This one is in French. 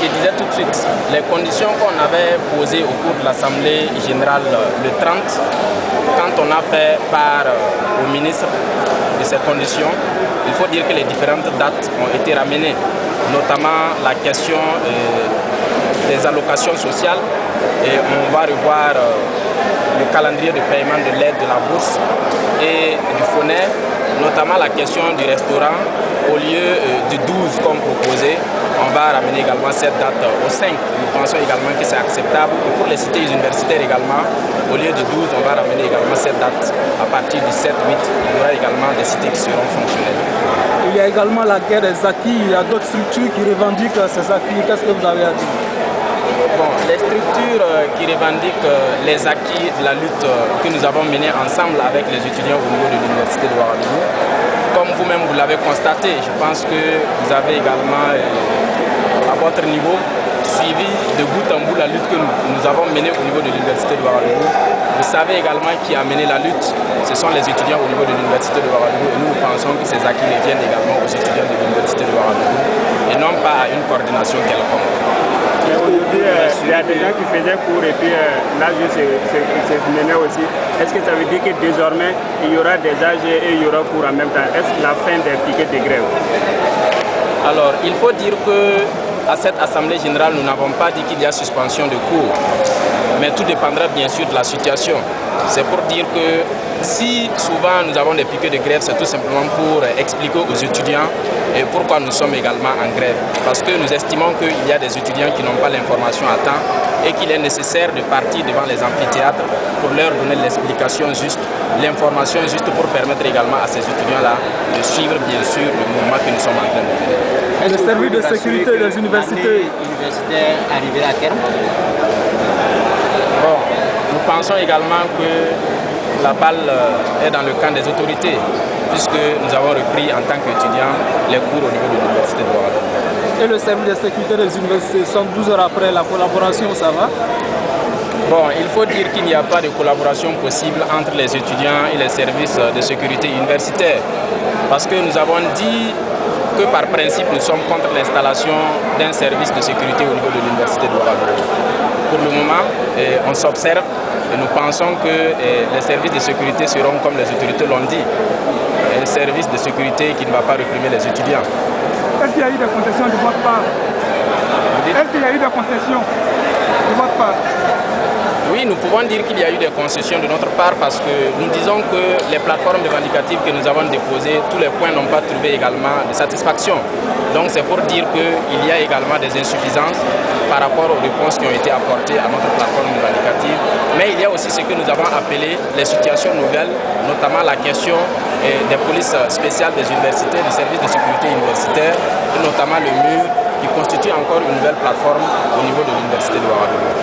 je disais tout de suite, les conditions qu'on avait posées au cours de l'Assemblée générale le 30, quand on a fait part au ministre de ces conditions, il faut dire que les différentes dates ont été ramenées, notamment la question des allocations sociales, et on va revoir le calendrier de paiement de l'aide de la bourse et du FONER, notamment la question du restaurant. Au lieu du 12 comme proposé, on va ramener également cette date au 5. Nous pensons également que c'est acceptable. Et pour les cités universitaires également, au lieu de 12, on va ramener également cette date à partir du 7-8. Il y aura également des cités qui seront fonctionnelles. Il y a également la guerre des acquis. Il y a d'autres structures qui revendiquent ces acquis. Qu'est-ce que vous avez à dire? Bon, les structures qui revendiquent les acquis de la lutte que nous avons menée ensemble avec les étudiants au niveau de l'université de Ouagadougou, comme vous-même vous l'avez constaté, je pense que vous avez également, à votre niveau, suivi de bout en bout la lutte que nous avons menée au niveau de l'université de Ouagadougou. Vous savez également qui a mené la lutte, ce sont les étudiants au niveau de l'université de Ouagadougou, et nous pensons que ces acquis reviennent également aux étudiants de l'université de Ouagadougou et non pas à une coordination quelconque. Aujourd'hui, il y a des gens qui faisaient cours et puis là, c'est mené aussi. Est-ce que ça veut dire que désormais, il y aura des AG et il y aura cours en même temps? Est-ce la fin des piquets de grève? Alors, il faut dire que à cette Assemblée générale, nous n'avons pas dit qu'il y a suspension de cours. Mais tout dépendra bien sûr de la situation. C'est pour dire que si souvent nous avons des piquets de grève, c'est tout simplement pour expliquer aux étudiants et pourquoi nous sommes également en grève. Parce que nous estimons qu'il y a des étudiants qui n'ont pas l'information à temps et qu'il est nécessaire de partir devant les amphithéâtres pour leur donner l'explication juste, l'information juste pour permettre également à ces étudiants-là de suivre bien sûr le mouvement que nous sommes en train de faire. Et le service de sécurité des universités arrivera à terme? Bon, nous pensons également que la balle est dans le camp des autorités, puisque nous avons repris en tant qu'étudiants les cours au niveau de l'université de Ouagadougou. Et le service de sécurité des universités, 112 heures après la collaboration, ça va? Bon, il faut dire qu'il n'y a pas de collaboration possible entre les étudiants et les services de sécurité universitaires, parce que nous avons dit que par principe nous sommes contre l'installation d'un service de sécurité au niveau de l'université de Ouagadougou. Pour le moment, on s'observe et nous pensons que les services de sécurité seront, comme les autorités l'ont dit, un service de sécurité qui ne va pas réprimer les étudiants. Est-ce qu'il y a eu des concessions de votre part? Est-ce qu'il y a eu des concessions de votre part? Oui, nous pouvons dire qu'il y a eu des concessions de notre part parce que nous disons que les plateformes revendicatives que nous avons déposées, tous les points n'ont pas trouvé également de satisfaction. Donc c'est pour dire qu'il y a également des insuffisances par rapport aux réponses qui ont été apportées à notre plateforme revendicative. Mais il y a aussi ce que nous avons appelé les situations nouvelles, notamment la question des polices spéciales des universités, du service de sécurité universitaire, et notamment le mur qui constitue encore une nouvelle plateforme au niveau de l'université de Ouagadougou.